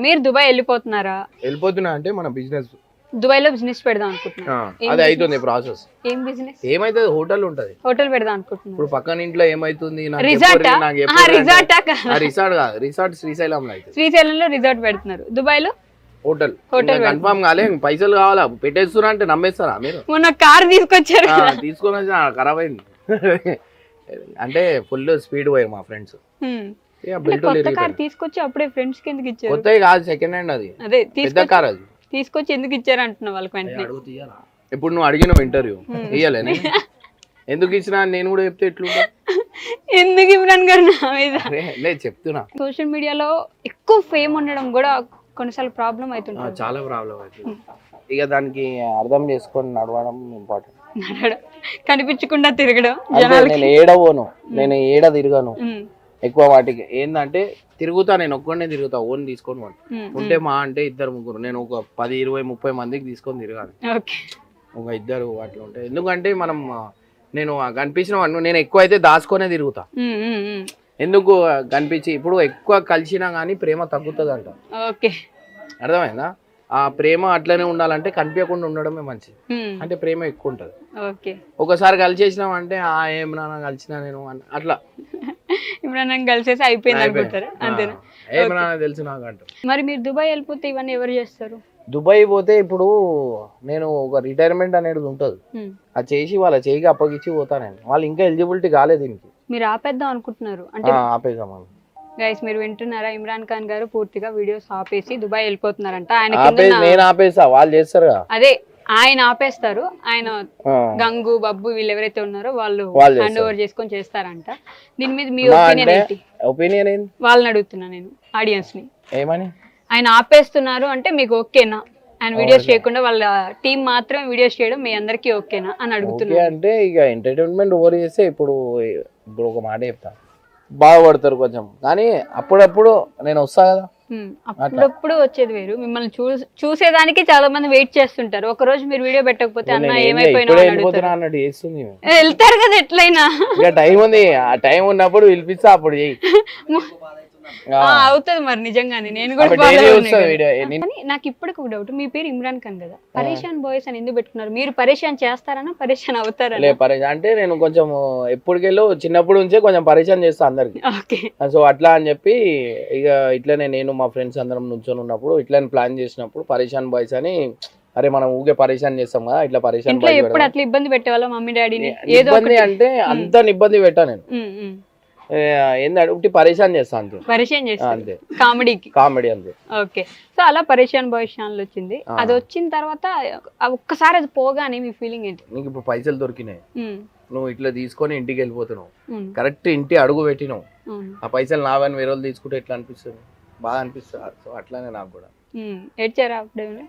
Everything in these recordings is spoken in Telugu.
మీరు దుబాయ్ వెళ్ళిపోతున్నారా? వెళ్ళిపోతున్నా అంటే మన బిజినెస్ దుబాయ్ లో బిజినెస్ పెడదాం అనుకుంటున్నా. అది అవుతుంది ప్రాసెస్. ఏం బిజినెస్? ఏమైతుంది, హోటల్ ఉంటది, హోటల్ పెడదాం అనుకుంటున్నా. ఇప్పుడు పక్కన ఇంట్లో ఏమైతుంది, రిసార్ట్ రిసార్ట్ కాదు, రిసార్ట్ శ్రీశైలంలో అయితే. శ్రీశైలంలో రిసార్ట్ పెడుతున్నారు, దుబాయ్ లో హోటల్ కన్ఫర్మ్ కాలే. పైసలు కావాలా, పెట్టేస్తున్నా అంటే నమ్మేస్తారా మీరు? మొన్న కార్ తీసుకొచ్చారు, తీసుకొని వచ్చి ఖరాబ్ అయింది అంటే ఫుల్ స్పీడ్ పోయారు మా ఫ్రెండ్స్. కార్ తీసుకొచ్చి అప్పుడే ఫ్రెండ్స్ కి ఎందుకు ఇచ్చారు? కొత్తది కాదు, సెకండ్ హ్యాండ్. అది అదే పెద్ద కార్, అది తీసుకొచ్చి ఎందుకు ఇచ్చారు అంటున్నా వాళ్ళకి. వెంటనే ఇప్పుడు నువ్వు అడిగినావు ఇంటర్వ్యూ ఇయ్యలే, ఎందుకు ఇచ్చినా నేను కూడా చెప్తే ఎట్లుంటా? ఎందుకు ఇమ్రాన్ గారు నా మీద లేదు చెప్తున్నా. సోషల్ మీడియాలో ఎక్కువ ఫేమ్ ఉండడం కూడా కొన్నిసార్లు ప్రాబ్లం అవుతుంది. చాలా ప్రాబ్లం అవుతుంది. ఇక దానికి అర్థం చేసుకొని నడవడం ఇంపార్టెంట్. నడవడం, కనిపించకుండా తిరగడం. నేను ఏడవను, నేను ఏడ తిరగను ఎక్కువ. వాటికి ఏంటంటే తిరుగుతా, నేను ఒక్కడనే తిరుగుతా, ఓన్ తీసుకొని ఉంటే మా అంటే ఇద్దరు ముగ్గురు, నేను ఒక 10, 20, 30 మందికి తీసుకొని తిరగాలి. ఒక ఇద్దరు అట్లా ఉంటాయి. ఎందుకంటే మనం నేను కనిపించిన నేను ఎక్కువ అయితే దాచుకొనే తిరుగుతా. ఎందుకు కనిపించి ఇప్పుడు ఎక్కువ కలిసినా గానీ ప్రేమ తగ్గుతుంది అంట. అర్థమైందా? ఆ ప్రేమ అట్లనే ఉండాలంటే కనిపించకుండా ఉండడమే మంచిది. అంటే ప్రేమ ఎక్కువ ఉంటది. ఒకసారి కలిసేసినాం అంటే ఏమన్నా కలిసినా నేను అట్లా కలిసేసి అయిపోయింది అనుకుంటారు, అంతేనా? ఏమన్నా తెలుసు నాకు అంట. మరి మీరు దుబాయ్ వెళ్ళిపోతే ఇవన్నీ ఎవరు చేస్తారు? దుబాయ్ పోతే ఇప్పుడు నేను ఒక రిటైర్మెంట్ అనేది ఉంటది, అది చేసి వాళ్ళ చేయికి అప్పగిచ్చి పోతానండి. వాళ్ళు ఇంకా ఎలిజిబిలిటీ కాలేదు దీనికి. మీరు ఆపేద్దాం అనుకుంటున్నారు అంటే? ఆపేద్దాం. గైస్ మీరు వింటున్నారా, ఇమ్రాన్ ఖాన్ గారు పూర్తిగా వీడియోస్ ఆపేసి దుబాయ్ వెళ్ళిపోతున్నారంట. నేను ఆపేస్తా, వాళ్ళు చేస్తారు. అదే ఆయన ఆపేస్తారు, ఆయన గంగు బబ్బు వీళ్ళు ఎవరైతే ఉన్నారో వాళ్ళు హ్యాండ్ ఓవర్ చేసుకొని చేస్తారంట. దీని మీద మీ ఒపీనియన్ ఏంటి? ఒపీనియన్ ఏంటి వాళ్ళని అడుగుతున్నా నేను, ఆడియన్స్ ని. ఏమని? ఆయన ఆపేస్తున్నారు అంటే మీకు ఓకేనా? ఆయన వీడియోస్ చేయకుండా వాళ్ళ టీం మాత్రమే వీడియోస్ చేయడం మీ అందరికి ఓకేనా అని అడుగుతున్నా. అంటే ఇక ఎంటర్టైన్మెంట్ ఓవర్ చేస్తే ఇప్పుడు ఒక మాట చెప్తా, బాగుపడతారు కొంచెం. కానీ అప్పుడప్పుడు నేను వస్తా కదా, అప్పుడప్పుడు వచ్చేది వేరు. మిమ్మల్ని చూసేదానికి చాలా మంది వెయిట్ చేస్తుంటారు. ఒక రోజు మీరు వీడియో పెట్టకపోతే అన్న ఏమైపోయినా వెళ్తారు కదా ఎట్లయినా. టైం ఉంది, ఆ టైం ఉన్నప్పుడు పిలిపిస్తా, అప్పుడు చెయ్యి. అవుతుంది మరి నిజంగానే. నేను కూడా నాకు ఇప్పటికి ఒక డౌట్, మీ పేరు ఇమ్రాన్ ఖాన్ కదా, పరేషాన్ బాయ్స్ అని ఎందుకు పెట్టుకున్నారు? మీరు పరేషాన్ చేస్తారనా పరేషాన్ అవుతారా? అంటే నేను కొంచెం ఎప్పటికెళ్ళో చిన్నప్పటి నుంచే కొంచెం పరేషాన్ చేస్తా అందరికి. సో అట్లా అని చెప్పి ఇక ఇట్లనే నేను మా ఫ్రెండ్స్ అందరం నుంచొని ఉన్నప్పుడు ఇట్లా ప్లాన్ చేసినప్పుడు పరేషాన్ బాయ్స్ అని, అరే మనం ఊగే పరేషాన్ చేస్తాం కదా, ఇట్లా పరేషాన్ ఎప్పుడు అట్లా ఇబ్బంది పెట్టేవాళ్ళ మమ్మీ డాడీని? ఇబ్బంది అంటే అంత ఇబ్బంది పెట్టా నేను, ఏంటంటే పరేషాన్ చేస్తా అంతే. పరేషాన్ చేస్తా అంతే, కామెడీ అంతే. ఓకే. సో అలా పరేషాన్ బాయ్స్ ఛానల్ వచ్చింది. అది వచ్చిన తర్వాత ఒక్కసారి అది పోగానే మీ ఫీలింగ్ ఏంటి? నీకు ఇప్పుడు పైసలు దొరికినాయి, నువ్వు ఇట్లా తీసుకొని ఇంటికి వెళ్ళిపోతున్నావు, కరెక్ట్ ఇంటి అడుగు పెట్టినావు, ఆ పైసలు నావని వేరే వాళ్ళు తీసుకుంటే ఎట్లా అనిపిస్తుంది? బాగా అనిపిస్తుంది. సో అట్లానే నాకు కూడా. ఏడ్చారా అప్పుడే?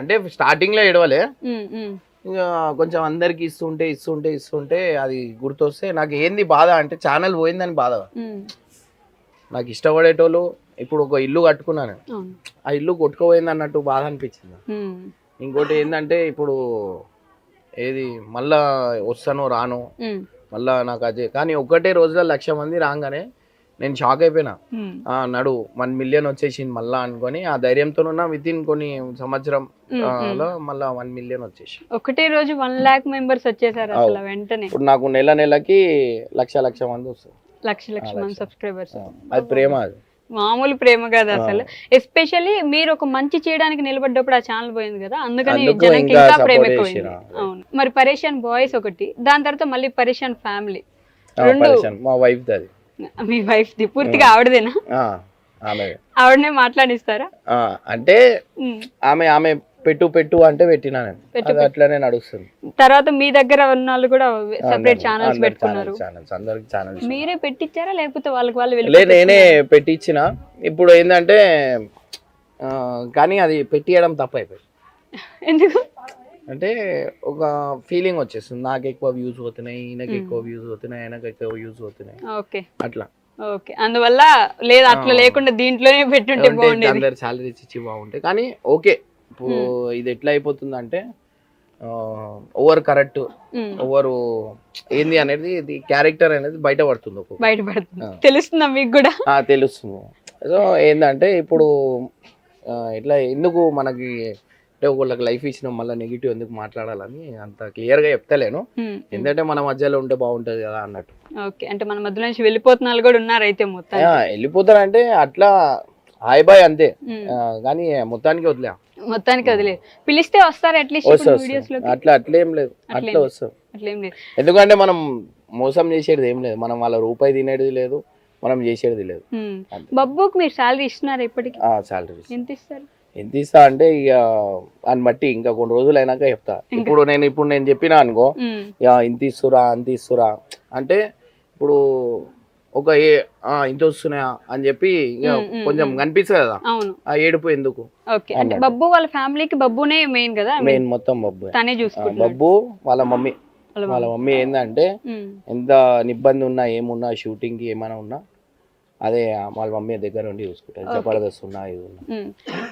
అంటే స్టార్టింగ్ లో ఏడవలే, ఇంకా కొంచెం అందరికి ఇస్తుంటే అది గుర్తొస్తే నాకు ఏంది బాధ అంటే ఛానల్ పోయిందని బాధ. నాకు ఇష్టపడేటోళ్ళు ఇప్పుడు ఒక ఇల్లు కట్టుకున్నాను, ఆ ఇల్లు కొట్టుకుపోయింది అన్నట్టు బాధ అనిపించింది. ఇంకోటి ఏంటంటే ఇప్పుడు ఏది మళ్ళా వస్తానో రాను మళ్ళా నాకు అదే. కానీ ఒకటే రోజులో 1,00,000 మంది రాగానే నేను షాక్ అయిపోయినా. నడు 1 మిలియన్ వచ్చేసింది మళ్ళా అనుకొని ఆ ధైర్యంతో విత్ ఇన్ కొన్ని సంవత్సరం మళ్ళా 1 మిలియన్ వచ్చేసి ఒకటే రోజు 1,00,000 మెంబర్స్ వచ్చేసారు అసలు వెంటనే. ఇప్పుడు నాకు నెలకి 1,00,000 మంది వస్తారు, 1,00,000 మంది సబ్స్క్రైబర్స్. అది ప్రేమ, అది మామూలు ప్రేమ కాదు అసలు. ఎస్పెషల్లీ మీరు ఒక మంచి చేయడానికి నిలబడ్డప్పుడు ఆ ఛానల్ పోయింది కదా, అందుకని జనానికి ఇంకా ప్రేమ ఎక్కువైంది. అవును. మరి పరేషాన్ బాయ్స్ ఒకటి, దాని తర్వాత మళ్ళీ పరేషాన్ ఫ్యామిలీ రెండు. మా wife the. Me wife the పూర్తిగా ఆవిడదేనా? ఆవిడనే మాట్లాడిస్తారా? అంటే ఆమె పెట్టు అంటే పెట్టినా నేను, అట్లానే నడుస్తుంది. తర్వాత మీ దగ్గర ఉన్న వాళ్ళు కూడా సెపరేట్ ఛానల్స్ పెట్టుకున్నారు. మీరే పెట్టించారా లేకపోతే వాళ్ళకి వాళ్ళు? నేనే పెట్టించిన. ఇప్పుడు ఏంటంటే కానీ అది పెట్టియడం తప్పు అయిపోయింది. ఎందుకు అంటే ఒక ఫీలింగ్ వచ్చేస్తుంది, నాకు ఎక్కువ వ్యూస్ అవుతున్నాయి, ఈయనకి ఎక్కువ వ్యూస్ అవుతున్నాయి, ఆయనకు ఎక్కువ వ్యూస్ అవుతున్నాయి. ఓకే, అట్లా. ఓకే, అందువల్ల లేదు అట్లా లేకుండా దీంట్లోనే పెట్టుంటే బాగుండేది, అందరు సాలరీస్ ఇచ్చి బాగుంటాయి. కానీ ఓకే, ఇప్పుడు ఇది ఎట్లా అయిపోతుంది అంటే ఓవర్ కరెక్ట్ ఓవర్ ఏంది అనేది, ఇది క్యారెక్టర్ అనేది బయటపడుతుంది. తెలుస్తుందా మీకు కూడా? తెలుస్తుంది. సో ఏంటంటే ఇప్పుడు ఇట్లా ఎందుకు మనకి అంటే ఒకళ్ళకి లైఫ్ ఇచ్చినాం మళ్ళీ నెగిటివ్ ఎందుకు మాట్లాడాలని అంత క్లియర్గా చెప్తలేను. ఎందుకంటే మన మధ్యలో ఉంటే బాగుంటుంది కదా అన్నట్టు. ఓకే, అంటే మన మధ్యలో నుంచి వెళ్ళిపోతున్న వాళ్ళు కూడా ఉన్నారు అయితే మొత్తం. వెళ్ళిపోతారంటే అట్లా హాయ్ బాయ్ అంతే, కానీ మొత్తానికి వదిలే. మొత్తానికి వదిలేదు. పిలిస్తే వస్తారు అట్లీస్ట్ వీడియోస్ లో. అట్లేం లేదు, అట్లా వస్తాం. ఎందుకంటే మనం మోసం చేసేది ఏం లేదు, మనం వాళ్ళ రూపాయి తినేది లేదు, మనం చేసేది లేదు. బబ్బుకి మీరు శాలరీ ఇస్తున్నారు ఇప్పటికి? శాలరీ ఎంత ఇస్తారు? ఎంత ఇస్తా అంటే ఇక అని బట్టి ఇంకా కొన్ని రోజులు అయినాక చెప్తా. ఇప్పుడు నేను చెప్పినా అనుకో ఇంత ఇస్తురా అంత ఇస్తురా అంటే ఇప్పుడు ఒక ఇంత వస్తున్నాయా అని చెప్పి కొంచెం కనిపిస్తుంది కదా, ఆ ఏడుపు ఎందుకు. అంటే బబ్బు వాళ్ళ ఫ్యామిలీకి బబ్బునే మెయిన్ కదా, మెయిన్ మొత్తం బబ్బు తనే చూసుకుంటాడు. బబ్బు వాళ్ళ మమ్మీ ఏంటంటే ఎంత ఇబ్బంది ఉన్నా ఏమున్నా షూటింగ్ కి ఏమైనా ఉన్నా అదే వాళ్ళ మమ్మీ దగ్గర ఉండి చూసుకుంటారు. జబర్దస్త్ ఉన్నా ఇది ఉన్నా.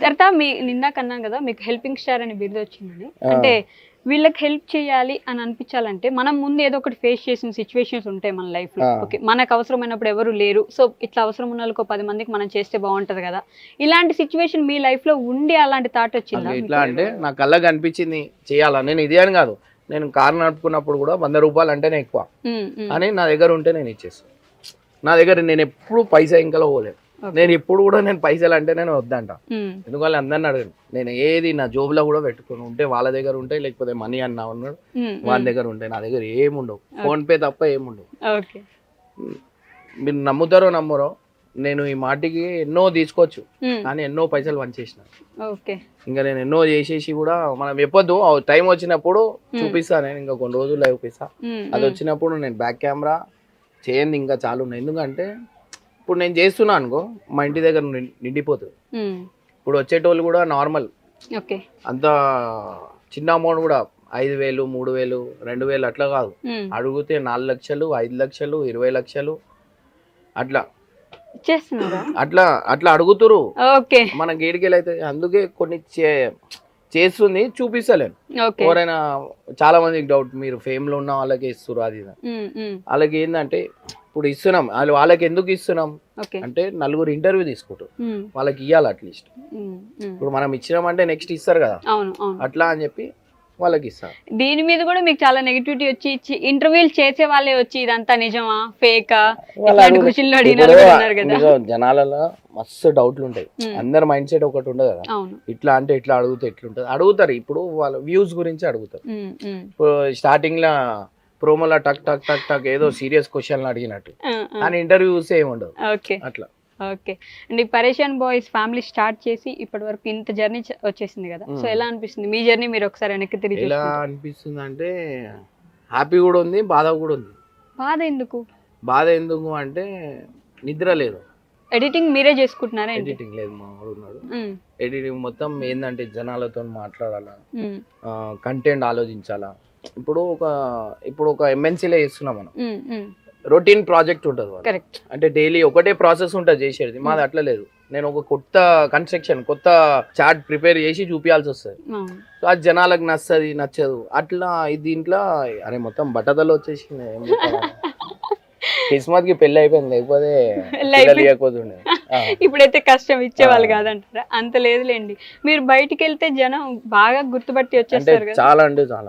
తర్వాత నిందాక అన్నాను కదా మీకు హెల్పింగ్ స్టార్ అని బిరుదు వచ్చిందని, అంటే వీళ్ళకి హెల్ప్ చేయాలి అని అనిపించాలంటే మనం ముందు ఏదో ఒకటి ఫేస్ చేసిన సిచ్యువేషన్స్ ఉంటాయి మన లైఫ్ లో. ఓకే, మనకు అవసరమైనప్పుడు ఎవరు లేరు, సో ఇట్లా అవసరం ఉన్న వాళ్ళకి 10 మందికి మనం చేస్తే బాగుంటది కదా. ఇలాంటి సిచ్యువేషన్ మీ లైఫ్ లో ఉండి అలాంటి థాట్ వచ్చిందా? ఇట్లా అంటే నా కళ్ళకి అనిపించింది చేయాలా, నేను ఇది అని కాదు, నేను కారు నడుపుకున్నప్పుడు కూడా 100 రూపాయలు అంటేనే ఎక్కువ అని నా దగ్గర ఉంటే నేను ఇచ్చేస్తాను. నా దగ్గర నేను ఎప్పుడు పైసా ఇంకలో పోలేదు, నేను ఎప్పుడు కూడా నేను పైసలు అంటే నేను వద్దంట. ఎందుకంటే అందరిని అడగను, నేను ఏది నా జోబులో కూడా పెట్టుకుని ఉంటే వాళ్ళ దగ్గర ఉంటాయి, లేకపోతే మనీ అన్న ఉన్నాడు వాళ్ళ దగ్గర ఉంటాయి, నా దగ్గర ఏముండవు, ఫోన్ పే తప్ప ఏముండవు. మీరు నమ్ముతారో నమ్మరో నేను ఈ మాటికి ఎన్నో తీసుకోవచ్చు కానీ ఎన్నో పైసలు పంచేసిన. ఇంకా నేను ఎన్నో చేసేసి కూడా మనం చెప్పొద్దు, టైం వచ్చినప్పుడు చూపిస్తా, నేను ఇంకా కొన్ని రోజుల్లో చూపిస్తా. అది వచ్చినప్పుడు నేను బ్యాక్ కెమెరా చేయండి ఇంకా చాలా ఉన్నాయి. ఎందుకంటే ఇప్పుడు నేను చేస్తున్నా అనుకో మా ఇంటి దగ్గర నిండిపోతుంది. ఇప్పుడు వచ్చేటోళ్ళు కూడా నార్మల్ అంత చిన్న అమౌంట్ కూడా 5,000 3,000 2,000 అట్లా కాదు, అడిగితే 4 లక్షలు 5 లక్షలు 20 లక్షలు అట్లా అట్లా అట్లా అడుగుతురు. మన గేడికెళ్ళి అయితే అందుకే కొన్ని చేస్తుంది చూపిస్తలేను. ఎవరైనా చాలా మందికి డౌట్, మీరు ఫేమ్ లో ఉన్న వాళ్ళకి ఇస్తున్నారు అది వాళ్ళకి ఏంటంటే ఇప్పుడు ఇస్తున్నాం, వాళ్ళకి ఎందుకు ఇస్తున్నాం అంటే నలుగురు ఇంటర్వ్యూ తీసుకుంటారు, వాళ్ళకి ఇవ్వాలి అట్లీస్ట్. ఇప్పుడు మనం ఇచ్చినామంటే నెక్స్ట్ ఇస్తారు కదా, అట్లా అని చెప్పి వాళ్ళకి ఇస్తారు. దీని మీద కూడా మీకు చాలా నెగిటివిటీ వచ్చి ఇంటర్వ్యూలు చేసే వాళ్ళే వచ్చి ఇదంతా నిజమా ఫేకా జనాలలో మస్తు డౌట్లు ఉంటాయి. అందరు మైండ్ సెట్ ఒకటి ఉండదు కదా, ఇట్లా అంటే ఇట్లా అడిగితే ఎట్లుంటది అడుగుతారు. ఇప్పుడు వాళ్ళ వ్యూస్ గురించి అడుగుతారు. ఇప్పుడు స్టార్టింగ్ లా ప్రోమోలా టక్ టక్ టక్ టక్ ఏదో సీరియస్ క్వశ్చన్లు అడిగినట్టు, కానీ ఇంటర్వ్యూస్ ఏమి ఉండదు అట్లా. ఓకే అండ్ పరేషాన్ బాయ్స్ ఫ్యామిలీ స్టార్ట్ చేసి ఇప్పటి వరకు ఇంత జర్నీ వచ్చేసింది కదా, సో ఎలా అనిపిస్తుంది మీ జర్నీ? మీరు ఒకసారి వెనక్కి తిరిగి ఎలా అనిపిస్తుంది అంటే హ్యాపీ కూడా ఉంది, బాధ కూడా ఉంది. బాధ ఎందుకు? బాధ ఎందుకు అంటే నిద్ర లేదు. ఎడిటింగ్ మీరే చేసుకుంటున్నారా? ఎడిటింగ్ లేదు, మా వాడు ఉన్నాడు. ఎడిటింగ్ మొత్తం ఏంటంటే జనాలతో మాట్లాడాలా, కంటెంట్ ఆలోచించాలా. ఇప్పుడు ఒక ఎంఎన్సీలో చేస్తున్నాం మనం, రొటీన్ ప్రాజెక్ట్ ఉంటుంది అంటే డైలీ ఒకటే ప్రాసెస్ ఉంటుంది చేసేది. మాది అట్లా లేదు, నేను ఒక కొత్త కొత్త చార్ట్ ప్రిపేర్ చేసి చూపించాల్సి వస్తుంది. సో అది జనాలకు నచ్చదు అట్లా. దీంట్లో అరే మొత్తం బట్టదలు వచ్చేసింది, కిస్మత్ కి పెళ్లి అయిపోయింది, లేకపోతే ఇప్పుడైతే కష్టం ఇచ్చేవాళ్ళు కాదంటారా? అంత లేదులేండి, మీరు బయటికి వెళ్తే జనం బాగా గుర్తుపట్టి వచ్చేస్తారు. చాలా అంటే చాలా